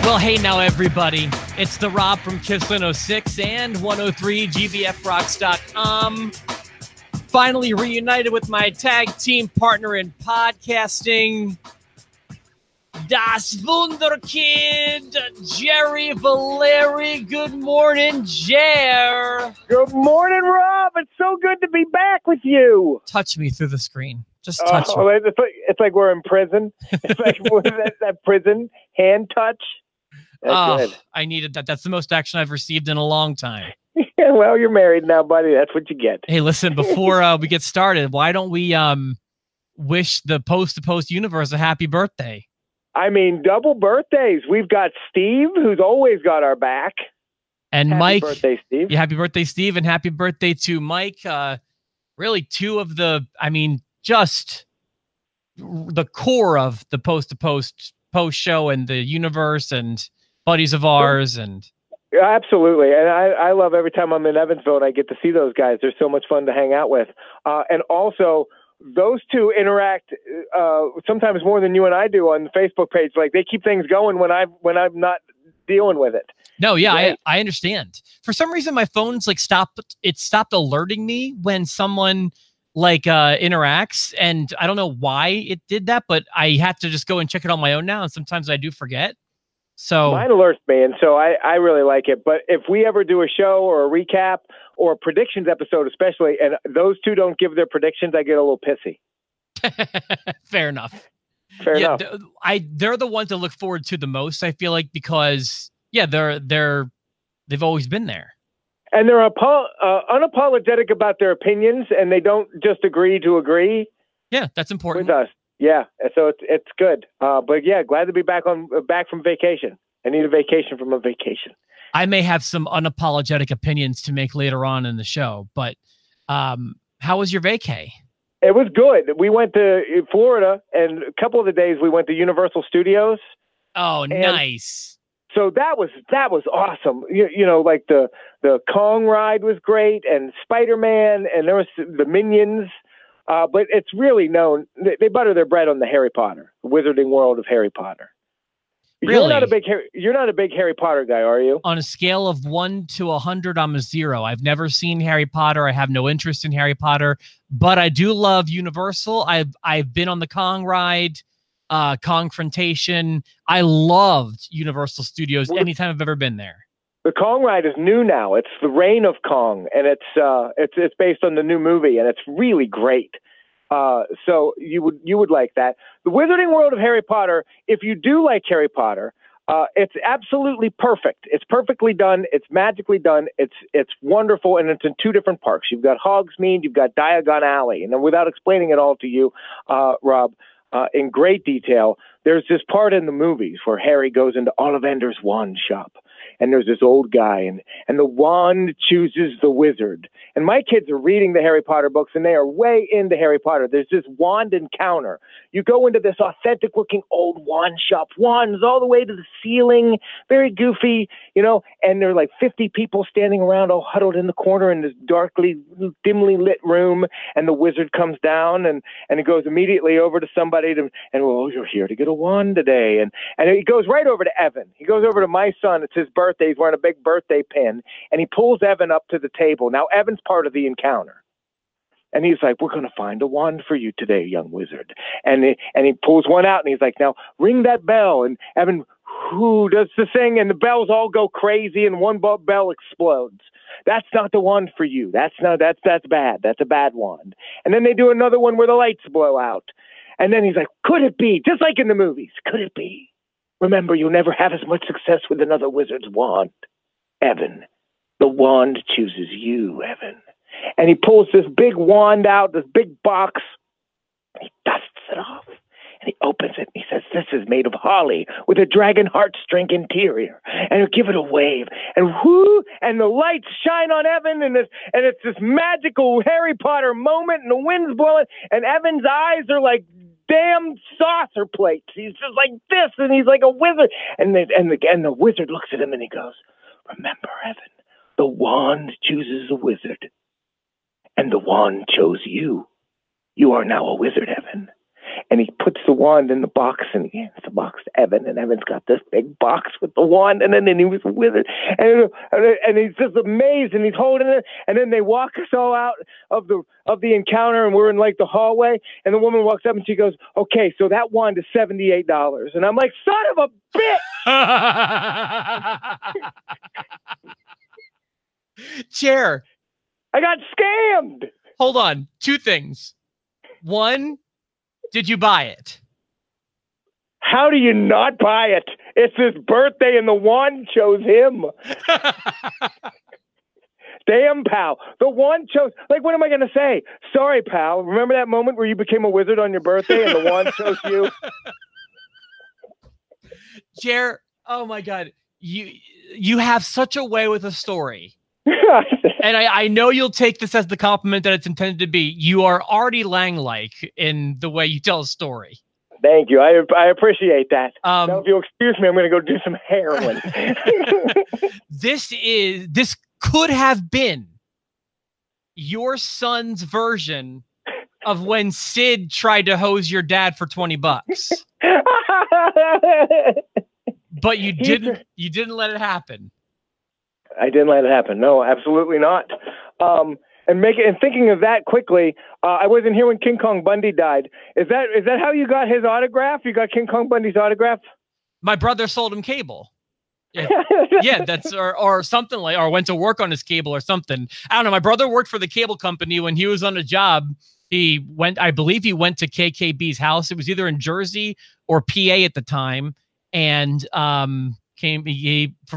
Well, hey now, everybody. It's the Rob from Kiss 06 and 103 GBFRocks.com. Finally reunited with my tag team partner in podcasting, Das Wunderkind, Jerry Valeri. Good morning, Jer. Good morning, Rob. It's so good to be back with you. Touch me through the screen. Just touch me. It's like we're in prison. It's like that prison hand touch. That's good. I needed that. That's the most action I've received in a long time. Yeah, well, you're married now, buddy. That's what you get. Hey, listen, before we get started, why don't we wish the Post-to-Post universe a happy birthday? I mean, double birthdays. We've got Steve, who's always got our back. And happy Mike. Happy birthday, Steve. Yeah, happy birthday, Steve, and happy birthday to Mike. Really two of the, just the core of the Post-to-Post post show and the universe and buddies of ours. And absolutely. And I love every time I'm in Evansville and I get to see those guys. They're so much fun to hang out with. And also, those two interact sometimes more than you and I do on the Facebook page. Like, they keep things going when I'm not dealing with it. No, yeah, right? I understand. For some reason, my phone's stopped alerting me when someone interacts, and I don't know why it did that, but I have to just go and check it on my own now, and sometimes I do forget. So mine alerts me, and so I really like it. But if we ever do a show or a recap or a predictions episode especially, and those two don't give their predictions, I get a little pissy. Fair enough. Fair enough. They're the ones to look forward to the most, I feel like, because they've always been there. And they're unapologetic about their opinions, and they don't just agree to agree. Yeah, that's important. With us. Yeah, so it's good. But yeah, glad to be back from vacation. I need a vacation from a vacation. I may have some unapologetic opinions to make later on in the show, but how was your vacay? It was good. We went to Florida, and a couple of the days we went to Universal Studios. Oh, nice. So that was awesome. You know, like the Kong ride was great, and Spider-Man, and there was the Minions. But it's really known. They butter their bread on the Harry Potter, the Wizarding World of Harry Potter. Really? You're not a big Harry Potter guy, are you? On a scale of 1 to 100, I'm a 0. I've never seen Harry Potter. I have no interest in Harry Potter, but I do love Universal. I've been on the Kong ride, Kongfrontation. I loved Universal Studios anytime I've ever been there. The Kong ride is new now. It's the Reign of Kong, and it's based on the new movie, and it's really great. So you would like that. The Wizarding World of Harry Potter, if you do like Harry Potter, it's absolutely perfect. It's perfectly done. It's magically done. It's wonderful, and it's in two different parks. You've got Hogsmeade, you've got Diagon Alley, and then without explaining it all to you, Rob, in great detail, there's this part in the movies where Harry goes into Ollivander's wand shop. And there's this old guy, and the wand chooses the wizard. And my kids are reading the Harry Potter books, and they are way into Harry Potter. There's this wand encounter. You go into this authentic-looking old wand shop, wands all the way to the ceiling, very goofy, and there are like 50 people standing around all huddled in the corner in this darkly, dimly lit room, and the wizard comes down, and he goes immediately over to somebody, well, you're here to get a wand today. And he goes right over to Evan. He goes over to my son. It's his birthday. He's wearing a big birthday pin, and he pulls Evan up to the table. Now, Evan's part of the encounter. And he's like, we're going to find a wand for you today, young wizard. And he pulls one out, and he's like, now ring that bell. And Evan, who does the thing? And the bells all go crazy, and one bell explodes. That's not the wand for you. That's bad. That's a bad wand. And then they do another one where the lights blow out. And then he's like, could it be? Just like in the movies, could it be? Remember, you'll never have as much success with another wizard's wand. Evan, the wand chooses you, Evan. And he pulls this big wand out, this big box. He dusts it off, and he opens it, and he says, this is made of holly with a dragon heartstring interior. And he'll give it a wave. And whoo, and the lights shine on Evan, and it's this magical Harry Potter moment, and the wind's blowing, and Evan's eyes are like damn saucer plates. He's just like this, and he's like a wizard. And the wizard looks at him, and he goes, remember, Evan, the wand chooses a wizard, and the wand chose you. You are now a wizard, Evan. and he puts the wand in the box, and he hands the box to Evan, and Evan's got this big box with the wand, and then he was with it, and he's just amazed, and he's holding it, and then they walk us all out of the encounter, and we're in like the hallway, and the woman walks up and she goes, "Okay, so that wand is $78," and I'm like, "Son of a bitch!" Chair. I got scammed. Hold on. Two things. One, did you buy it? How do you not buy it? It's his birthday and the wand chose him. Damn, pal. The wand chose. Like, what am I going to say? Sorry, pal. Remember that moment where you became a wizard on your birthday and the wand chose you? Jer, oh my God. You have such a way with a story. And I know you'll take this as the compliment that it's intended to be. You are Artie Lang-like in the way you tell a story. Thank you. I appreciate that. Now, if you'll excuse me, I'm going to go do some heroin. This could have been your son's version of when Sid tried to hose your dad for $20. But you didn't let it happen. I didn't let it happen. No, absolutely not. And thinking of that quickly, I wasn't here when King Kong Bundy died. Is that how you got his autograph? You got King Kong Bundy's autograph? My brother sold him cable. Yeah, yeah, that's or something like, or went to work on his cable or something. I don't know. My brother worked for the cable company when he was on a job. I believe he went to KKB's house. It was either in Jersey or PA at the time, and for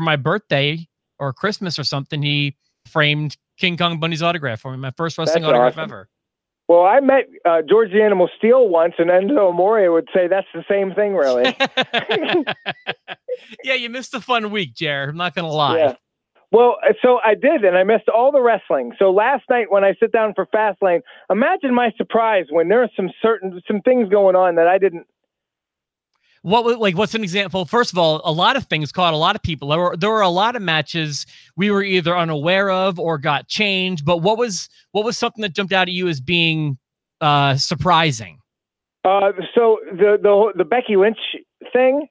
my birthday or Christmas or something, he framed King Kong Bundy's autograph for me. My first wrestling autograph ever. Well, I met George the Animal Steel once, and Enzo Amore would say that's the same thing, really. Yeah, you missed a fun week, Jared. I'm not going to lie. Yeah. Well, so I did, and I missed all the wrestling. So last night when I sit down for FastLane, imagine my surprise when there are some things going on that I didn't. What's an example? First of all, a lot of things caught a lot of people. There were a lot of matches we were either unaware of or got changed. But what was something that jumped out at you as being surprising? So the Becky Lynch thing,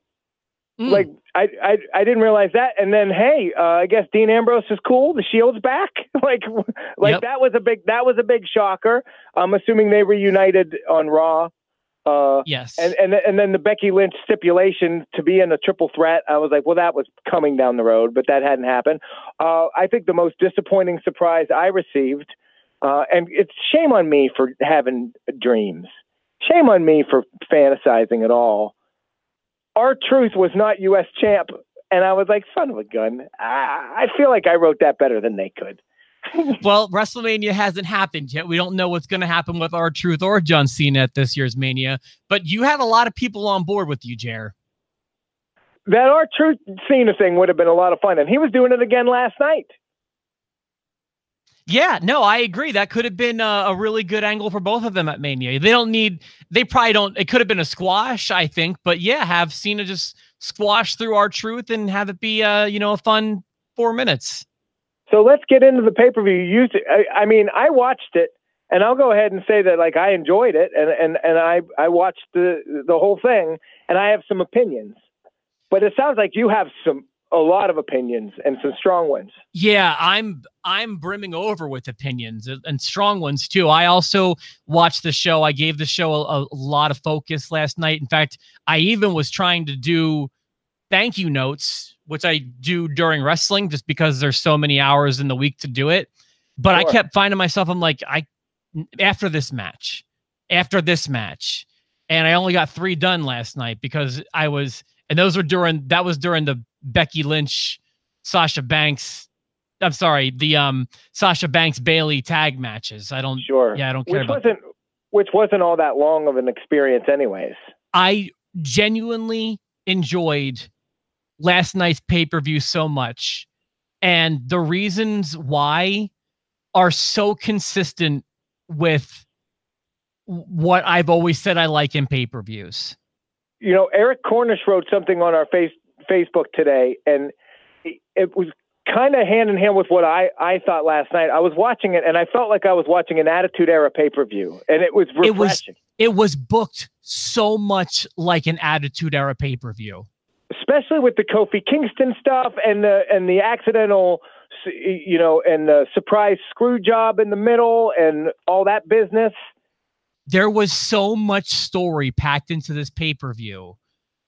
like I didn't realize that. And then hey, I guess Dean Ambrose is cool. The Shield's back. Yep. That was a big shocker. I'm assuming they reunited on Raw. Yes. And then the Becky Lynch stipulation to be in a triple threat, I was like, well, that was coming down the road, but that hadn't happened. I think the most disappointing surprise I received, and it's shame on me for having dreams. Shame on me for fantasizing at all. R-Truth was not U.S. champ, and I was like, son of a gun. I feel like I wrote that better than they could. Well, WrestleMania hasn't happened yet. We don't know what's going to happen with R-Truth or John Cena at this year's Mania, but you have a lot of people on board with you, Jer. That R-Truth Cena thing would have been a lot of fun, and he was doing it again last night. Yeah, no, I agree. That could have been a really good angle for both of them at Mania. They probably don't, it could have been a squash, I think, but yeah, have Cena just squash through R-Truth and have it be, a fun 4 minutes. So let's get into the pay-per-view. I mean, I watched it, and I'll go ahead and say that like I enjoyed it, and I watched the whole thing, and I have some opinions. But it sounds like you have a lot of opinions and some strong ones. Yeah, I'm brimming over with opinions and strong ones too. I also watched the show. I gave the show a lot of focus last night. In fact, I even was trying to do thank you notes, which I do during wrestling just because there's so many hours in the week to do it. But sure. I kept finding myself, I'm like, after this match, and I only got 3 done last night because that was during the Becky Lynch, Sasha Banks. I'm sorry, the Sasha Banks Bailey tag matches. I don't care about that. Which wasn't all that long of an experience anyways. I genuinely enjoyed last night's pay-per-view so much, and the reasons why are so consistent with what I've always said I like in pay-per-views. Eric Cornish wrote something on our Facebook today, and it was kind of hand in hand with what I thought last night. I was watching it, and I felt like I was watching an Attitude Era pay-per-view, and it was refreshing. It was booked so much like an Attitude Era pay-per-view. Especially with the Kofi Kingston stuff and the accidental, and the surprise screw job in the middle and all that business. There was so much story packed into this pay-per-view.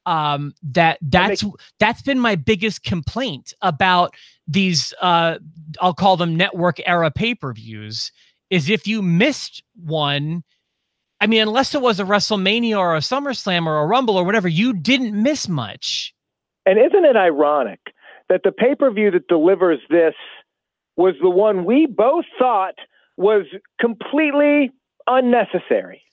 That's been my biggest complaint about these, I'll call them network era pay-per-views, is if you missed one, I mean, unless it was a WrestleMania or a SummerSlam or a Rumble or whatever, you didn't miss much. And isn't it ironic that the pay-per-view that delivers this was the one we both thought was completely unnecessary?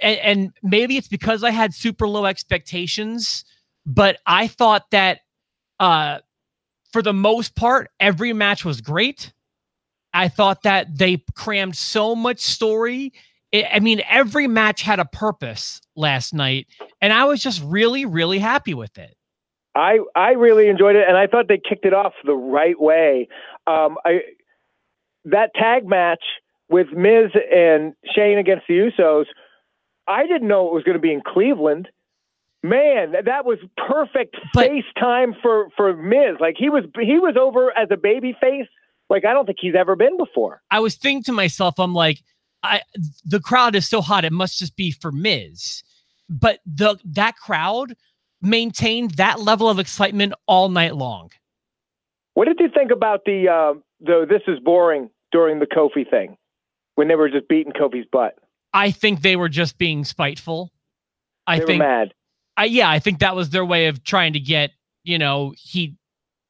And maybe it's because I had super low expectations, but I thought that for the most part, every match was great. I thought that they crammed so much story. I mean, every match had a purpose last night, and I was just really, really happy with it. I really enjoyed it, and I thought they kicked it off the right way. That tag match with Miz and Shane against the Usos, I didn't know it was going to be in Cleveland. Man, that was perfect face time for Miz. Like he was over as a baby face like I don't think he's ever been before. I was thinking to myself, I'm like, the crowd is so hot, it must just be for Miz. But that crowd maintained that level of excitement all night long. What did you think about the this is boring during the Kofi thing when they were just beating Kofi's butt? I think they were just being spiteful. They were mad. I think that was their way of trying to get, get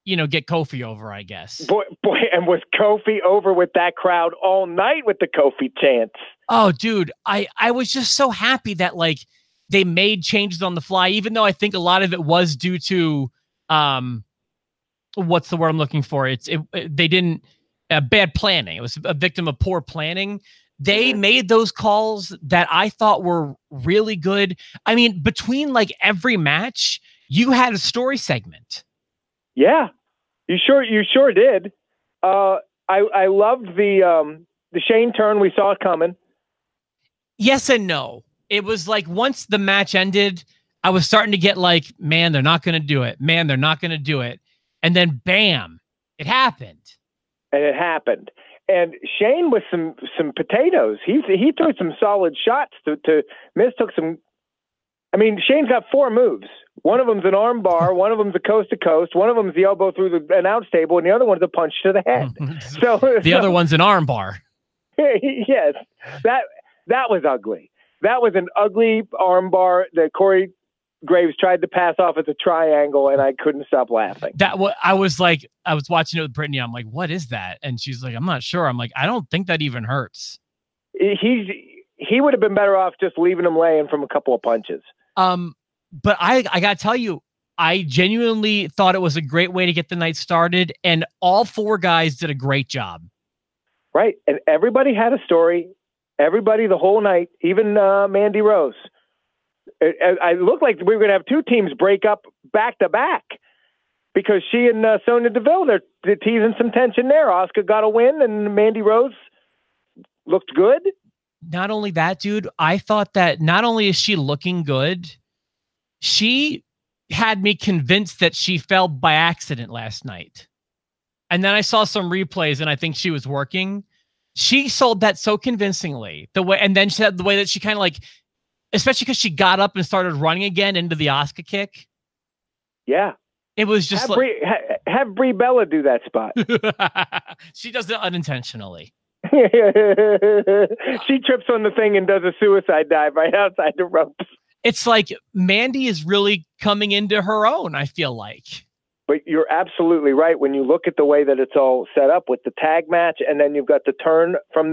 Kofi over, I guess. Boy, and was Kofi over with that crowd all night with the Kofi chants? Oh, dude, I was just so happy that like they made changes on the fly, even though I think a lot of it was due to what's the word I'm looking for? They didn't bad planning. It was a victim of poor planning. They made those calls that I thought were really good. I mean, between like every match, you had a story segment. Yeah, you sure did. I loved the Shane turn. We saw it coming. Yes and no. It was like once the match ended, I was starting to get like, man, they're not going to do it. Man, they're not going to do it. And then bam, it happened. And it happened. And Shane with some potatoes. He threw some solid shots to Miz took some. I mean, Shane's got 4 moves. One of them's an arm bar, one of them's a coast to coast, one of them's the elbow through the announce table, and the other one's a punch to the head. The other one's an arm bar. Yes, that was ugly. That was an ugly arm bar that Corey Graves tried to pass off as a triangle, and I couldn't stop laughing. I was watching it with Brittany. I'm like, what is that? And she's like, I'm not sure. I'm like, I don't think that even hurts. He would have been better off just leaving him laying from a couple of punches. But I gotta tell you, I genuinely thought it was a great way to get the night started, and all 4 guys did a great job. Right, and everybody had a story. Everybody the whole night, even Mandy Rose. It looked like we were going to have 2 teams break up back to back because she and Sonya Deville, they're teasing some tension there. Asuka got a win, and Mandy Rose looked good. Not only that, dude, I thought that not only is she looking good, she had me convinced that she fell by accident last night. And then I saw some replays, and I think she was working. She sold that so convincingly. And then she said the way that she kind of like, especially because she got up and started running again into the Asuka kick. Yeah. It was just have Brie Bella do that spot. She does it unintentionally. She trips on the thing and does a suicide dive right outside the ropes. It's like Mandy is really coming into her own, I feel like. But you're absolutely right. When you look at the way that it's all set up with the tag match, and then you've got the turn on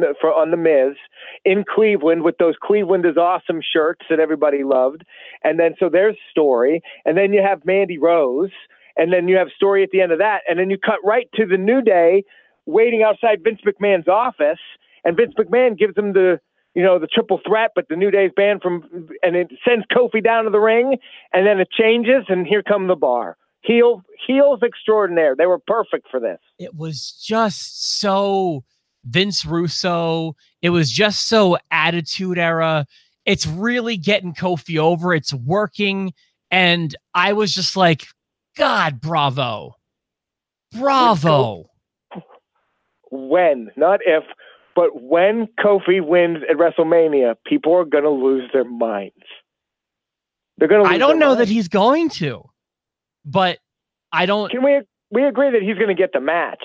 the Miz in Cleveland with those Cleveland is awesome shirts that everybody loved. And then, so there's story. And then you have Mandy Rose, and then you have story at the end of that. And then you cut right to the New Day waiting outside Vince McMahon's office. And Vince McMahon gives them the triple threat, but the New Day's banned from, and it sends Kofi down to the ring, and then it changes, and here come the bar. heels extraordinaire. They were perfect for this. It was just so Vince Russo. It was just so Attitude Era. It's really getting Kofi over. It's working. And I was just like, God, bravo. Bravo. When, not if, but when Kofi wins at WrestleMania, people are going to lose their minds. They're going to lose I don't know minds. that he's going to, but I don't. Can we agree that he's going to get the match?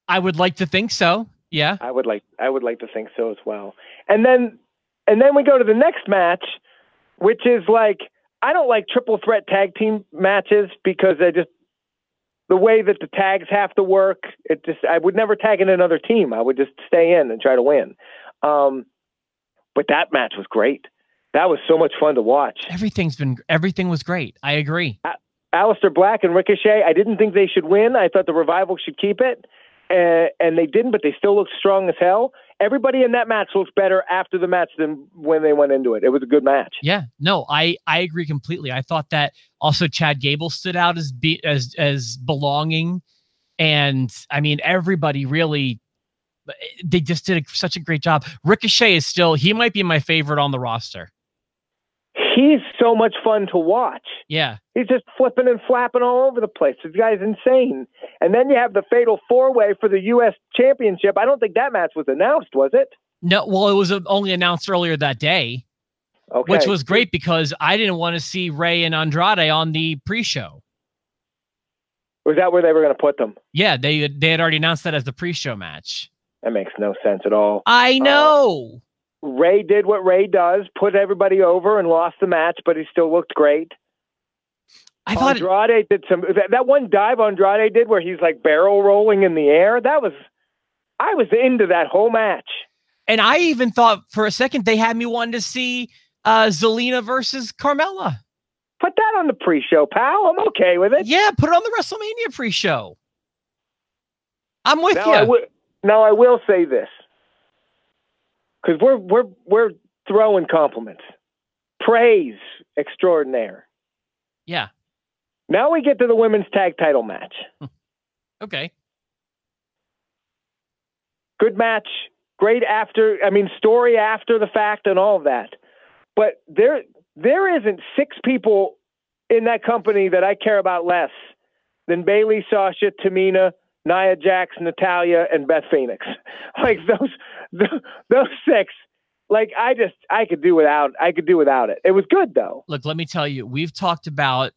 I would like to think so. Yeah. I would like to think so as well. And then we go to the next match, which is like, I don't like triple threat tag team matches because the way that the tags have to work, I would never tag in another team. I would just stay in and try to win. But that match was great. That was so much fun to watch. Everything was great. I agree. Aleister Black and Ricochet, I didn't think they should win. I thought the Revival should keep it. And they didn't, but they still looked strong as hell. Everybody in that match looks better after the match than when they went into it. It was a good match. Yeah, no, I agree completely. I thought that also Chad Gable stood out as belonging. And I mean, everybody really, they just did such a great job. Ricochet he might be my favorite on the roster. He's so much fun to watch. Yeah. He's just flipping and flapping all over the place. This guy's insane. And then you have the fatal four-way for the U.S. Championship. I don't think that match was announced, was it? No, well, it was only announced earlier that day, okay, which was great because I didn't want to see Rey and Andrade on the pre-show. Was that where they were going to put them? Yeah, they had already announced that as the pre-show match. That makes no sense at all. I know. Ray did what Ray does, put everybody over and lost the match, but he still looked great. I thought Andrade did that one dive Andrade did where he's like barrel rolling in the air. I was into that whole match. And I even thought for a second they had me wanting to see Zelina versus Carmella. Put that on the pre-show, pal. I'm okay with it. Yeah, put it on the WrestleMania pre-show. I'm with you. Now I will say this. Because we're throwing compliments. Praise extraordinaire. Yeah. Now we get to the women's tag title match. Okay. Good match. Great story after the fact and all of that. But there isn't six people in that company that I care about less than Bayley, Sasha, Tamina, Nia Jax, Natalya, and Beth Phoenix. Like those six, like I could do without it. It was good though. Look, let me tell you, we've talked about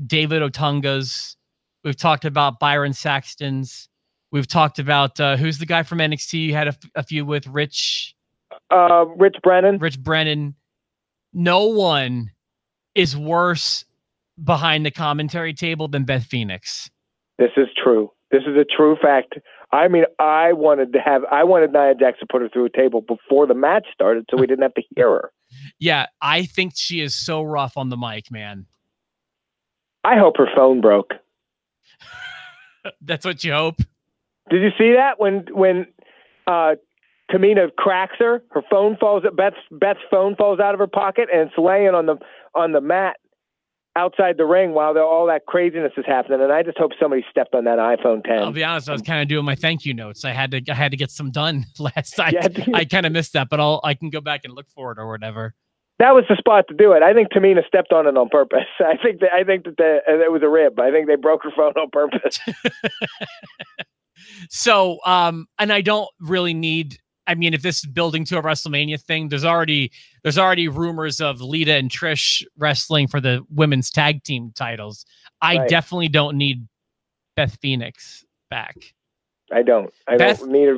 David Otunga's, we've talked about Byron Saxton's, we've talked about who's the guy from NXT you had a few with, Rich Brennan. Rich Brennan. No one is worse behind the commentary table than Beth Phoenix. This is true. This is a true fact. I mean, I wanted Nia Jax to put her through a table before the match started so we didn't have to hear her. Yeah, I think she is so rough on the mic, man. I hope her phone broke. That's what you hope? Did you see that when Tamina cracks her phone falls, Beth's phone falls out of her pocket and it's laying on the mat outside the ring while all that craziness is happening, and I just hope somebody stepped on that iPhone 10. I'll be honest, I was kind of doing my thank you notes. I had to get some done last night. Yeah, I kind of missed that, but I can go back and look for it or whatever. That was the spot to do it. I think Tamina stepped on it on purpose. I think that it was a rib. I think they broke her phone on purpose. So, and I don't really need. I mean, if this is building to a WrestleMania thing, there's already rumors of Lita and Trish wrestling for the women's tag team titles. I definitely don't need Beth Phoenix back. I don't need her.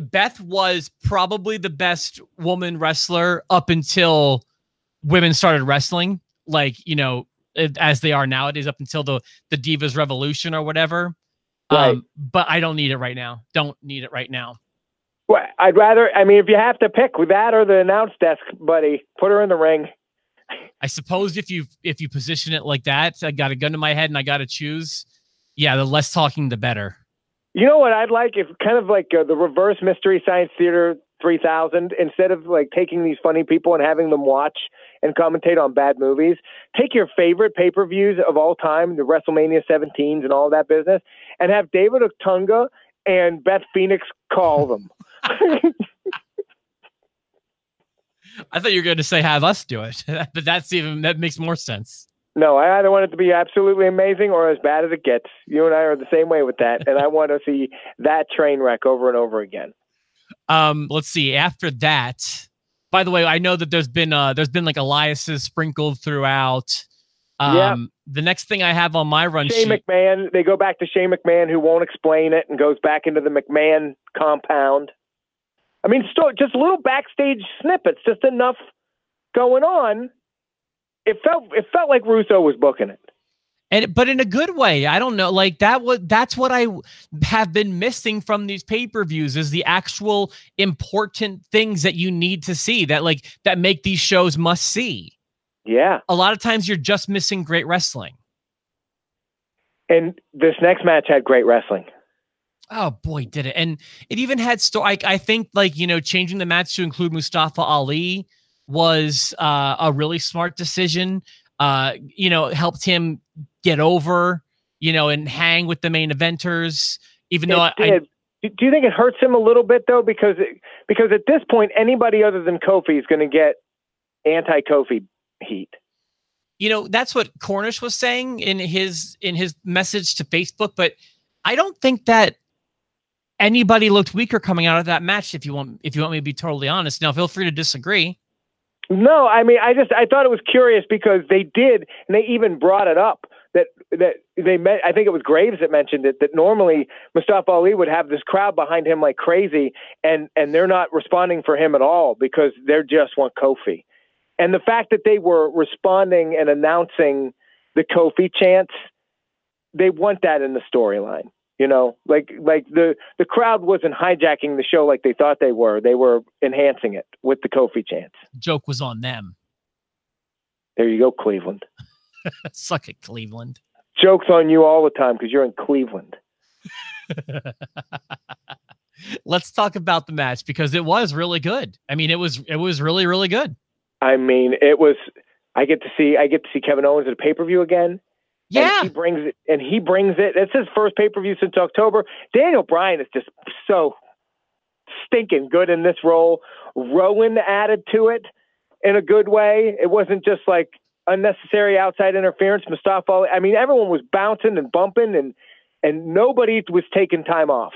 Beth was probably the best woman wrestler up until women started wrestling, like, as they are nowadays, up until the Divas Revolution or whatever. Right. But I don't need it right now. Don't need it right now. Well, I'd rather, if you have to pick with that or the announce desk, buddy, put her in the ring. I suppose if you position it like that, I got a gun to my head and I got to choose. Yeah, the less talking, the better. You know what I'd like? If kind of like the reverse Mystery Science Theater 3000, instead of like taking these funny people and having them watch and commentate on bad movies. Take your favorite pay-per-views of all time, the WrestleMania 17s and all that business, and have David Otunga and Beth Phoenix call them. I thought you were going to say have us do it, but that makes more sense. No, I either want it to be absolutely amazing or as bad as it gets. You and I are the same way with that, and I want to see that train wreck over and over again. Let's see. After that, by the way, I know that there's been like Elias's sprinkled throughout. The next thing I have on my run sheet, McMahon. They go back to Shane McMahon, who won't explain it and goes back into the McMahon compound. I mean, just little backstage snippets, just enough going on. It felt like Russo was booking it. But in a good way. I don't know. Like that's what I have been missing from these pay-per-views is the actual important things that you need to see that make these shows must see. Yeah. A lot of times you're just missing great wrestling. And this next match had great wrestling. Oh boy, did it. And it even had I think changing the match to include Mustafa Ali was a really smart decision. Helped him get over, and hang with the main eventers. Even though do you think it hurts him a little bit though? Because at this point, anybody other than Kofi is going to get anti-Kofi heat. That's what Cornish was saying in his message to Facebook, but I don't think that anybody looked weaker coming out of that match. If you want me to be totally honest, now feel free to disagree. No, I mean, I thought it was curious because they did, and they even brought it up that they met. I think it was Graves that mentioned it, that normally Mustafa Ali would have this crowd behind him like crazy, and they're not responding for him at all because they just want Kofi. And the fact that they were responding and announcing the Kofi chants, they want that in the storyline. Like the crowd wasn't hijacking the show like they thought they were. They were enhancing it with the Kofi chants. Joke was on them. There you go, Cleveland. Suck it, Cleveland. Joke's on you all the time because you're in Cleveland. Let's talk about the match because it was really good. I mean, it was really, really good. I mean, it was. I get to see Kevin Owens at a pay-per-view again. Yeah, and he brings it. It's his first pay-per-view since October. Daniel Bryan is just so stinking good in this role. Rowan added to it in a good way. It wasn't just like unnecessary outside interference. Mustafa Ali, I mean, everyone was bouncing and bumping, and nobody was taking time off.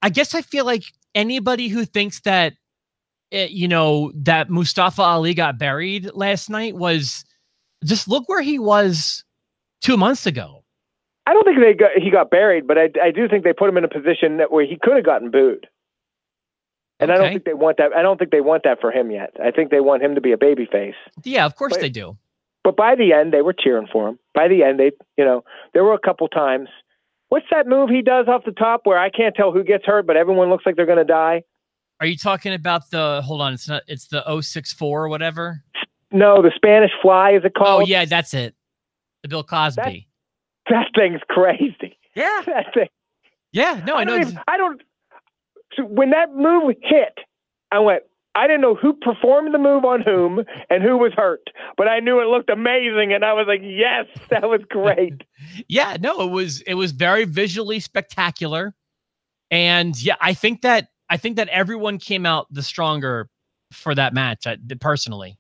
I guess I feel like anybody who thinks that that Mustafa Ali got buried last night was just look where he was 2 months ago. I don't think he got buried, but I do think they put him in a position where he could have gotten booed. And okay. I don't think they want that. I don't think they want that for him yet. I think they want him to be a babyface. Yeah, of course they do. But by the end, they were cheering for him. By the end, there were a couple times. What's that move he does off the top where I can't tell who gets hurt, but everyone looks like they're going to die? Are you talking about hold on, it's the 064 or whatever? No, the Spanish Fly, is it called? Oh, yeah, that's it. The Bill Cosby. That thing's crazy. Yeah. That thing. Yeah, no, I know. So when that move hit, I didn't know who performed the move on whom and who was hurt, but I knew it looked amazing, and I was like, yes, that was great. Yeah, no, it was very visually spectacular. And yeah, I think that everyone came out the stronger for that match, personally.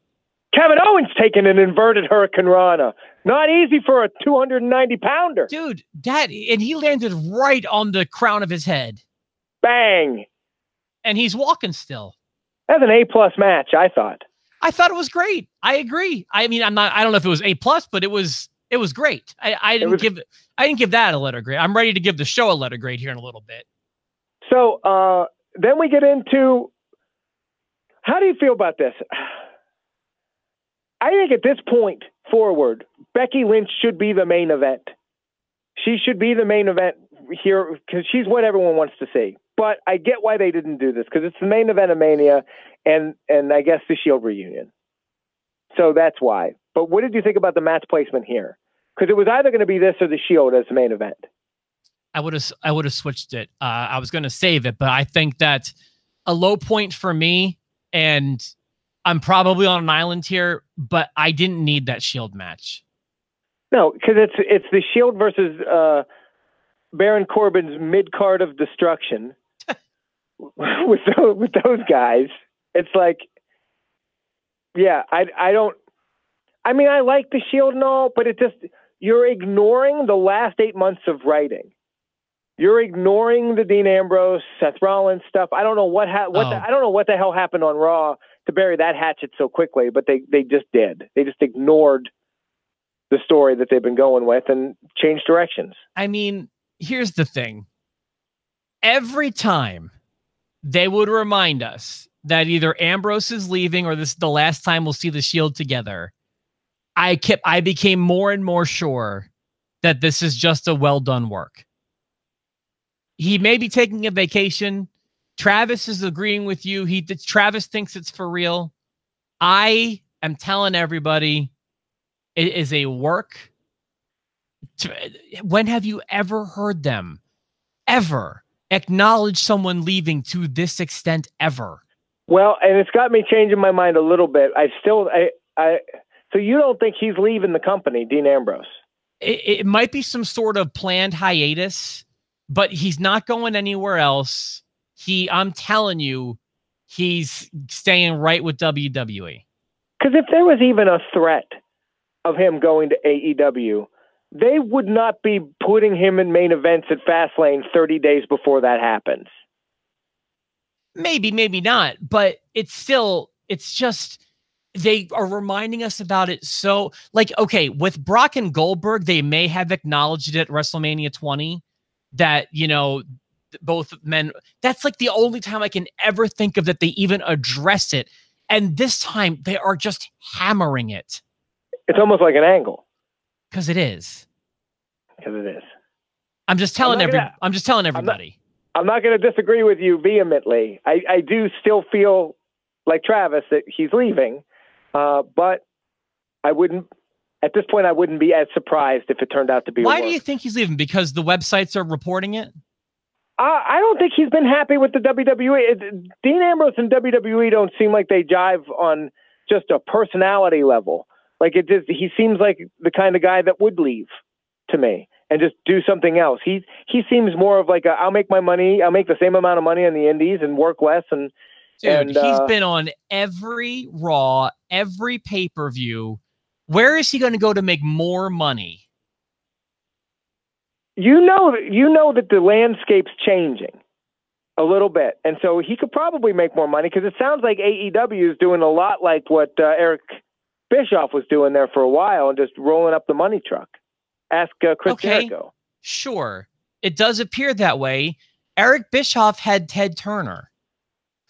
Kevin Owens taking an inverted Hurricane Rana. Not easy for a 290-pounder. Dude, and he landed right on the crown of his head. Bang. And he's walking still. That's an A+ match, I thought. I thought it was great. I agree. I mean, I don't know if it was A+, but it was great. I didn't give that a letter grade. I'm ready to give the show a letter grade here in a little bit. So then we get into, how do you feel about this? I think at this point forward, Becky Lynch should be the main event. She should be the main event here because she's what everyone wants to see. But I get why they didn't do this because it's the main event of Mania and I guess the Shield reunion. So that's why. But what did you think about the match placement here? Because it was either going to be this or the Shield as the main event. I would have switched it. I was going to save it, but I think that a low point for me, and I'm probably on an island here, but I didn't need that Shield match. No, because it's the Shield versus Baron Corbin's mid-card of destruction with those guys. It's like, yeah, I don't. I mean, I like the Shield and all, but you're ignoring the last 8 months of writing. You're ignoring the Dean Ambrose, Seth Rollins stuff. I don't know I don't know what the hell happened on Raw to bury that hatchet so quickly, but they just did. They just ignored the story that they've been going with and changed directions. I mean, here's the thing. Every time they would remind us that either Ambrose is leaving or this is the last time we'll see the Shield together, I became more and more sure that this is just a well done work. He may be taking a vacation. Travis is agreeing with you. Travis thinks it's for real. I am telling everybody it is a work. When have you ever heard them ever acknowledge someone leaving to this extent ever? Well, and it's got me changing my mind a little bit. So you don't think he's leaving the company, Dean Ambrose? It might be some sort of planned hiatus, but he's not going anywhere else. I'm telling you, he's staying right with WWE. Because if there was even a threat of him going to AEW, they would not be putting him in main events at FastLane 30 days before that happens. Maybe, maybe not, but it's just, they are reminding us about it. So like, okay, with Brock and Goldberg, they may have acknowledged it at WrestleMania 20 that, both men, that's like the only time I can ever think of that they even address it. And this time they are just hammering it. It's almost like an angle. Because it is. Because it is. I'm just telling everybody. I'm not going to disagree with you vehemently. I do still feel like Travis that he's leaving, but I wouldn't. At this point, I wouldn't be as surprised if it turned out to be. Why do you think he's leaving? Because the websites are reporting it? I don't think he's been happy with the WWE. Dean Ambrose and WWE don't seem like they jive on just a personality level. Like he seems like the kind of guy that would leave to me and just do something else. He seems more of like I'll make my money. I'll make the same amount of money on the indies and work less. Dude, he's been on every Raw, every pay-per-view. Where is he going to go to make more money? You know that the landscape's changing a little bit. And so he could probably make more money because it sounds like AEW is doing a lot like what Eric Bischoff was doing there for a while and just rolling up the money truck. Ask Chris Jericho. Sure. It does appear that way. Eric Bischoff had Ted Turner.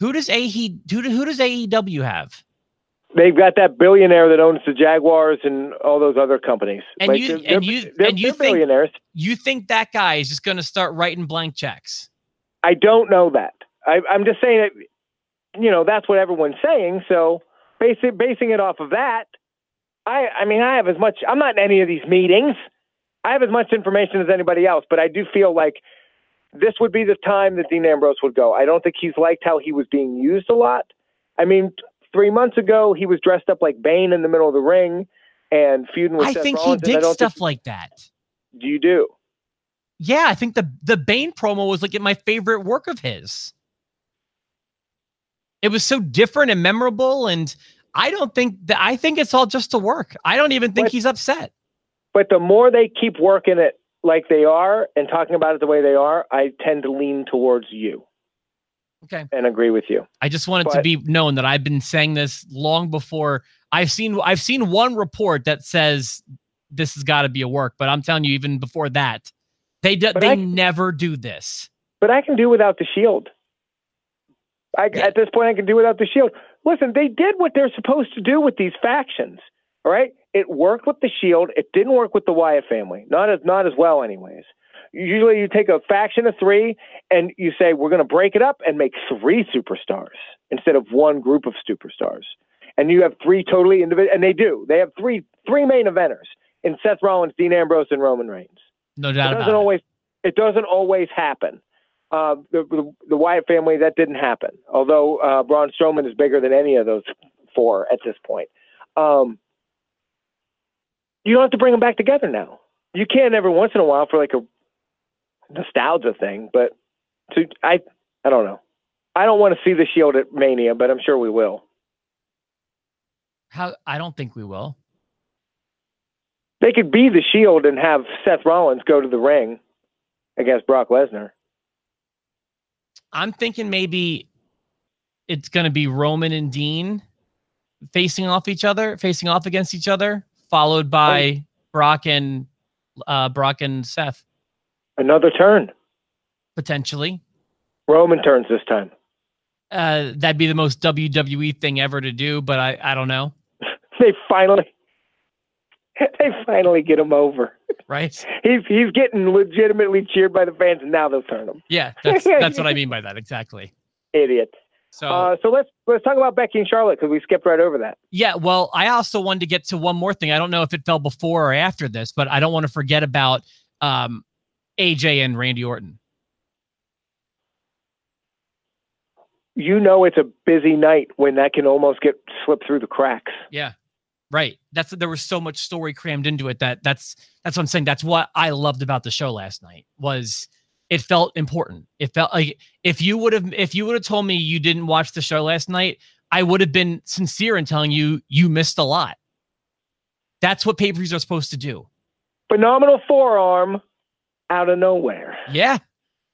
Who does AEW have? They've got that billionaire that owns the Jaguars and all those other companies. And they're billionaires. You think that guy is just going to start writing blank checks? I don't know that. I'm just saying that, that's what everyone's saying. So basing it off of that, I mean, I have as much, I'm not in any of these meetings. I have as much information as anybody else, but I do feel like this would be the time that Dean Ambrose would go. I don't think he's liked how he was being used a lot. I mean, 3 months ago, he was dressed up like Bane in the middle of the ring and feuding with Seth Rollins. I think he digs stuff like that. Do you do? Yeah, I think the Bane promo was like my favorite work of his. It was so different and memorable, and I think it's all just to work. I don't even think he's upset. But the more they keep working it like they are and talking about it the way they are, I tend to lean towards you. Okay. And agree with you. I just wanted to be known that I've been saying this long before. I've seen one report that says this has got to be a work, but I'm telling you, even before that, they never do this. But I can do without the Shield. At this point, I can do without the Shield. Listen, they did what they're supposed to do with these factions. All right, it worked with the Shield. It didn't work with the Wyatt family. Not as well, anyways. Usually you take a faction of 3 and you say, we're going to break it up and make 3 superstars instead of one group of superstars. And you have 3 totally individual, and they do. They have three main eventers in Seth Rollins, Dean Ambrose, and Roman Reigns. No doubt about it. It doesn't always happen. The Wyatt family, that didn't happen. Although Braun Strowman is bigger than any of those for at this point. You don't have to bring them back together now. You can every once in a while for like a nostalgia thing, but I don't know. I don't want to see the Shield at Mania, but I'm sure we will. I don't think we will. They could be the Shield and have Seth Rollins go to the ring against Brock Lesnar. I'm thinking maybe it's going to be Roman and Dean facing off against each other, followed by Brock and Seth. Another turn. Potentially. Roman turns this time. That'd be the most WWE thing ever to do, but I don't know. They finally get him over. Right? He's getting legitimately cheered by the fans, and now they'll turn him. Yeah, that's what I mean by that, exactly. Idiot. So let's talk about Becky and Charlotte, because we skipped right over that. Yeah, well, I also wanted to get to one more thing. I don't know if it fell before or after this, but I don't want to forget about AJ and Randy Orton. You know it's a busy night when that can almost get slipped through the cracks. Yeah, right. There was so much story crammed into it that's what I'm saying. That's what I loved about the show last night. Was it felt important. It felt like if you would have told me you didn't watch the show last night, I would have been sincere in telling you missed a lot. That's what pay-per-views are supposed to do. Phenomenal forearm out of nowhere. Yeah,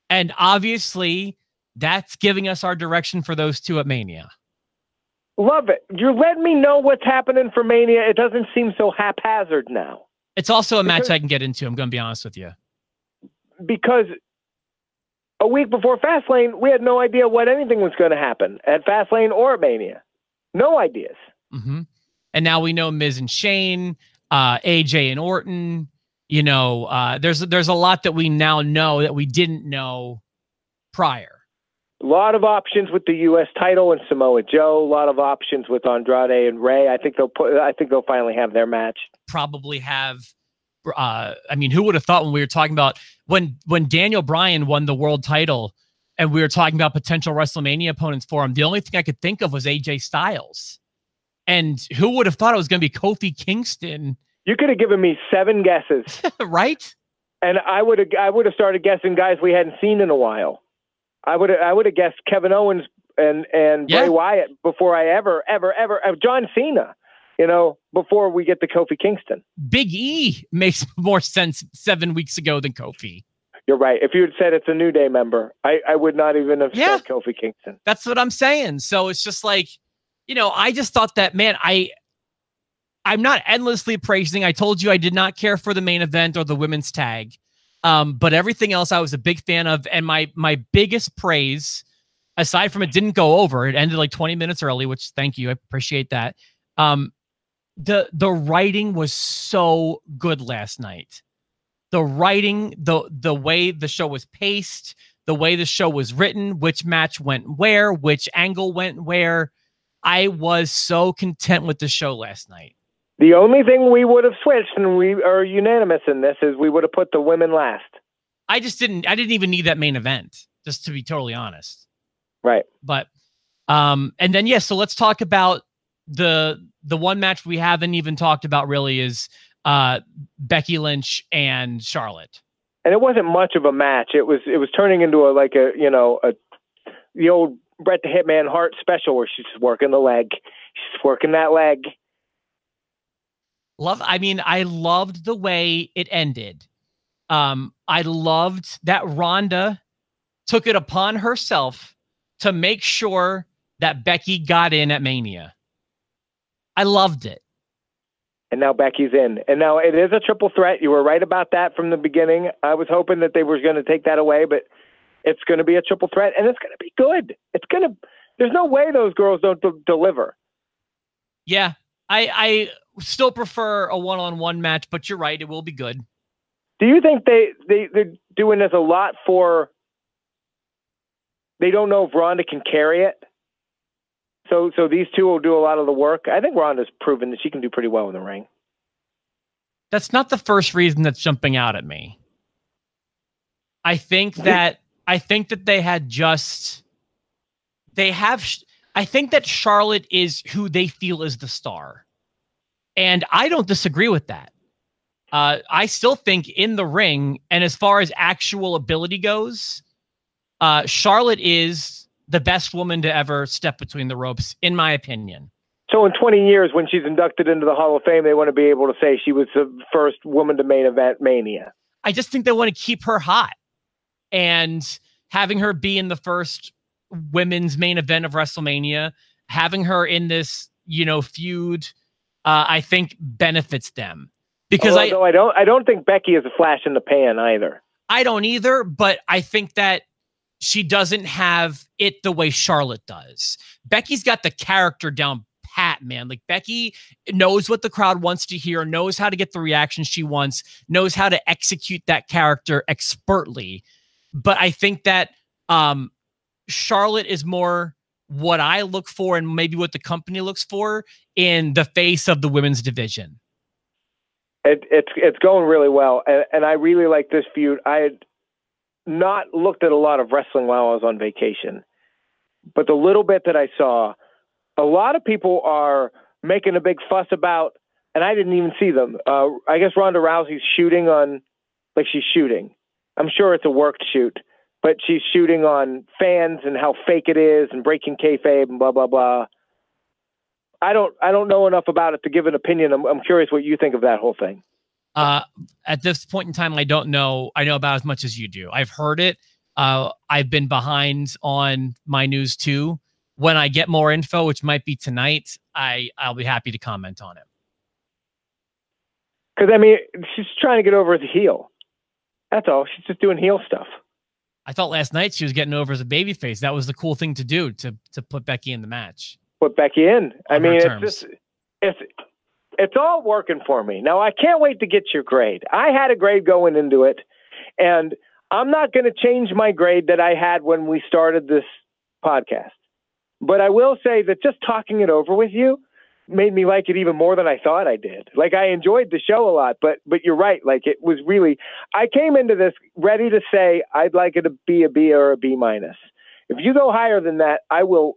and obviously that's giving us our direction for those two at Mania. Love it. You're letting me know what's happening for Mania. It doesn't seem so haphazard now. It's also a match I can get into. I'm going to be honest with you. Because a week before FastLane, we had no idea what anything was going to happen at FastLane or at Mania. No ideas. Mm-hmm. And now we know Miz and Shane, AJ and Orton. You know, there's a lot that we now know that we didn't know prior. A lot of options with the U.S. title and Samoa Joe. A lot of options with Andrade and Ray. I think they'll finally have their match. Probably have. I mean, who would have thought when we were talking about when Daniel Bryan won the world title and we were talking about potential WrestleMania opponents for him? The only thing I could think of was AJ Styles, and who would have thought it was going to be Kofi Kingston? You could have given me 7 guesses, right? And I would have started guessing guys we hadn't seen in a while. I would have guessed Kevin Owens and Bray Wyatt before I ever John Cena, you know, before we get to Kofi Kingston. Big E makes more sense 7 weeks ago than Kofi. You're right. If you had said it's a New Day member, I would not even have said Kofi Kingston. That's what I'm saying. So it's just like, you know, I just thought that, man, I'm not endlessly praising. I told you I did not care for the main event or the women's tag. But everything else I was a big fan of. And my biggest praise, aside from it didn't go over, it ended like 20 minutes early, which thank you. I appreciate that. The writing was so good last night. The writing, the way the show was paced, the way the show was written, which match went where, which angle went where. I was so content with the show last night. The only thing we would have switched, and we are unanimous in this, is we would have put the women last. I didn't even need that main event, just to be totally honest. Right. But, and then, so let's talk about the one match we haven't even talked about really is Becky Lynch and Charlotte. And it wasn't much of a match. It was turning into the old Bret the Hitman Hart special where she's working the leg. She's working that leg. I loved the way it ended. I loved that Rhonda took it upon herself to make sure that Becky got in at Mania. I loved it. And now Becky's in. And now it is a triple threat. You were right about that from the beginning. I was hoping that they were going to take that away, but it's going to be a triple threat, and it's going to be good. There's no way those girls don't deliver. Yeah, I still prefer a one-on-one match, but you're right. It will be good. Do you think they're doing this a lot for, they don't know if Rhonda can carry it? So these two will do a lot of the work. I think Rhonda's proven that she can do pretty well in the ring. That's not the first reason that's jumping out at me. I think that they have I think that Charlotte is who they feel is the star. And I don't disagree with that. I still think in the ring, and as far as actual ability goes, Charlotte is the best woman to ever step between the ropes, in my opinion. So in 20 years, when she's inducted into the Hall of Fame, they want to be able to say she was the first woman to main event Mania. I just think they want to keep her hot. And having her be in the first women's main event of WrestleMania, having her in this, feud, I think benefits them. Because I don't think Becky is a flash in the pan either. I don't either, but I think that she doesn't have it the way Charlotte does. Becky's got the character down pat, man. Like, Becky knows what the crowd wants to hear, knows how to get the reaction she wants, knows how to execute that character expertly. But I think that Charlotte is more what I look for and maybe what the company looks for in the face of the women's division. It's going really well, and I really like this feud. I had not looked at a lot of wrestling while I was on vacation, but the little bit that I saw, a lot of people are making a big fuss about, and I didn't even see them. I guess Ronda Rousey's shooting on, like, she's shooting. I'm sure it's a worked shoot, but she's shooting on fans and how fake it is and breaking kayfabe and blah, blah, blah. I don't know enough about it to give an opinion. I'm curious what you think of that whole thing. At this point in time, I don't know. I know about as much as you do. I've heard it. I've been behind on my news too. When I get more info, which might be tonight, I'll be happy to comment on it. Because, I mean, she's trying to get over as a heel. That's all. She's just doing heel stuff. I thought last night she was getting over as a babyface. That was the cool thing to do, to put Becky in the match. Put Becky in. I mean, it's all working for me. Now, I can't wait to get your grade. I had a grade going into it, and I'm not going to change my grade that I had when we started this podcast. But I will say that just talking it over with you made me like it even more than I thought I did. Like, I enjoyed the show a lot, but you're right. Like, it was really, I came into this ready to say I'd like it to be a B or a B minus. If you go higher than that, I will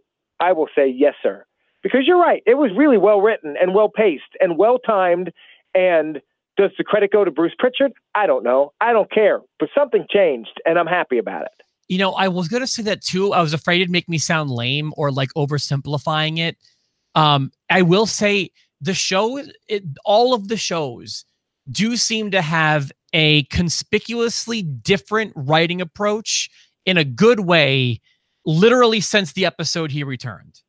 say yes, sir. Because you're right. It was really well written and well paced and well timed. And does the credit go to Bruce Pritchard? I don't know. I don't care. But something changed, and I'm happy about it. I was going to say that too. I was afraid it'd make me sound lame or like oversimplifying it. I will say the show, all of the shows do seem to have a conspicuously different writing approach in a good way, literally since the episode he returned.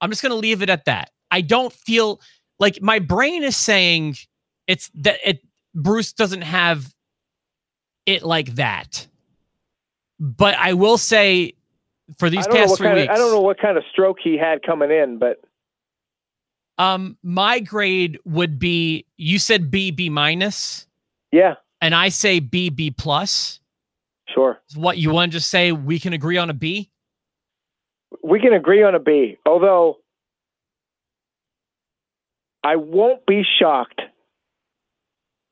I'm just going to leave it at that. I don't feel like my brain is saying Bruce doesn't have it like that. But I will say for these past 3 weeks, I don't know what kind of stroke he had coming in, but my grade would be, you said B minus. Yeah. And I say B plus. Sure. What you want to just say we can agree on a B? We can agree on a B, although I won't be shocked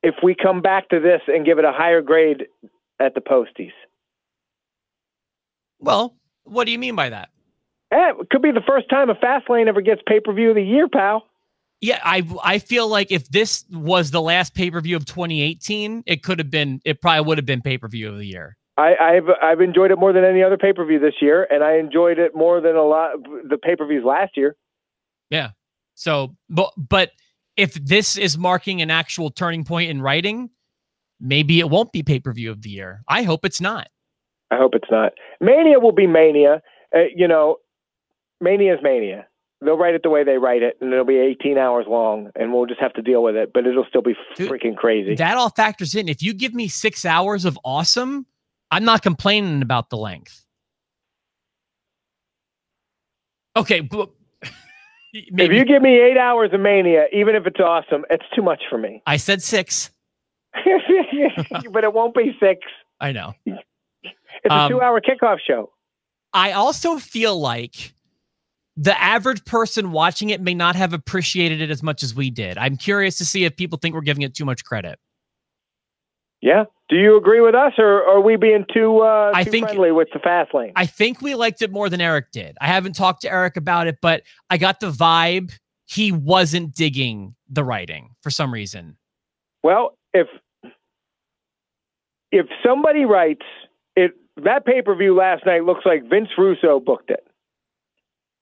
if we come back to this and give it a higher grade at the posties. Well, what do you mean by that? It could be the first time a FastLane ever gets pay-per-view of the year, pal. Yeah, I feel like if this was the last pay-per-view of 2018, it probably would have been pay-per-view of the year. I've enjoyed it more than any other pay-per-view this year, and I enjoyed it more than a lot of the pay-per-views last year. Yeah. So, but if this is marking an actual turning point in writing, maybe it won't be pay-per-view of the year. I hope it's not. I hope it's not. Mania will be Mania. Mania is Mania. They'll write it the way they write it, and it'll be 18 hours long, and we'll just have to deal with it, but it'll still be freaking crazy. That all factors in. If you give me 6 hours of awesome, I'm not complaining about the length. Okay. If you give me 8 hours of Mania, even if it's awesome, it's too much for me. I said 6. But it won't be 6. I know. It's a 2-hour kickoff show. I also feel like the average person watching it may not have appreciated it as much as we did. I'm curious to see if people think we're giving it too much credit. Yeah. Do you agree with us, or are we being too friendly with the FastLane? I think we liked it more than Eric did. I haven't talked to Eric about it, but I got the vibe he wasn't digging the writing for some reason. Well, if somebody writes it, that pay-per-view last night looks like Vince Russo booked it.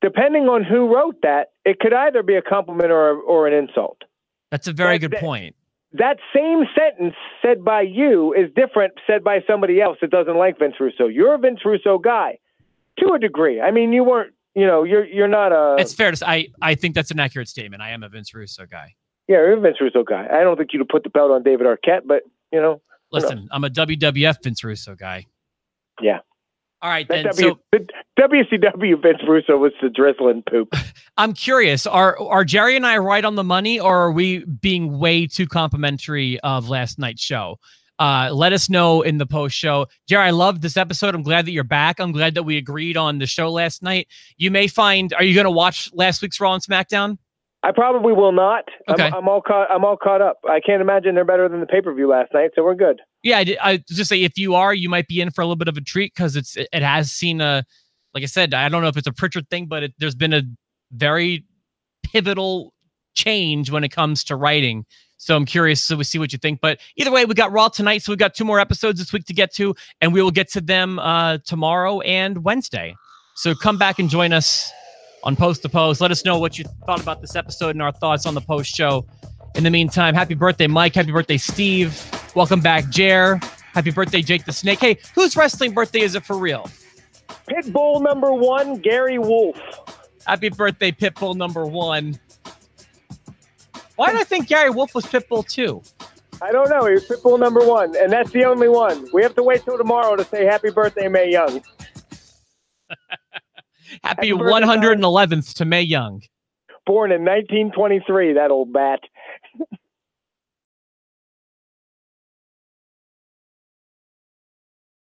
Depending on who wrote that, it could either be a compliment or an insult. That's a very good point. That same sentence said by you is different said by somebody else that doesn't like Vince Russo. You're a Vince Russo guy to a degree. I mean, you weren't, you're not a... It's fair to say. I think that's an accurate statement. I am a Vince Russo guy. Yeah, you're a Vince Russo guy. I don't think you'd put the belt on David Arquette, but, Listen, I'm a WWF Vince Russo guy. Yeah. All right, then. The WCW Vince Russo was the drizzling poop. I'm curious, are Jerry and I right on the money, or are we being way too complimentary of last night's show? Let us know in the post show. Jerry, I loved this episode. I'm glad that you're back. I'm glad that we agreed on the show last night. You may find, are you going to watch last week's Raw and SmackDown? I probably will not. Okay. I'm all caught up. I can't imagine they're better than the pay-per-view last night, so we're good. Yeah, I just say if you are, you might be in for a little bit of a treat because it has seen like I said, I don't know if it's a Pritchard thing, but there's been a very pivotal change when it comes to writing. So I'm curious, so we see what you think. But either way, we got Raw tonight, so we've got 2 more episodes this week to get to, and we will get to them tomorrow and Wednesday. So come back and join us on Post to Post. Let us know what you thought about this episode and our thoughts on the post show. In the meantime, happy birthday, Mike. Happy birthday, Steve. Welcome back, Jer. Happy birthday, Jake the Snake. Hey, whose wrestling birthday is it for real? Pitbull number 1, Gary Wolf. Happy birthday, Pitbull number 1. Why did I think Gary Wolf was Pitbull 2? I don't know. He was Pitbull number 1, and that's the only one. We have to wait till tomorrow to say happy birthday, Mae Young. Happy 111th to Mae Young. Born in 1923, that old bat.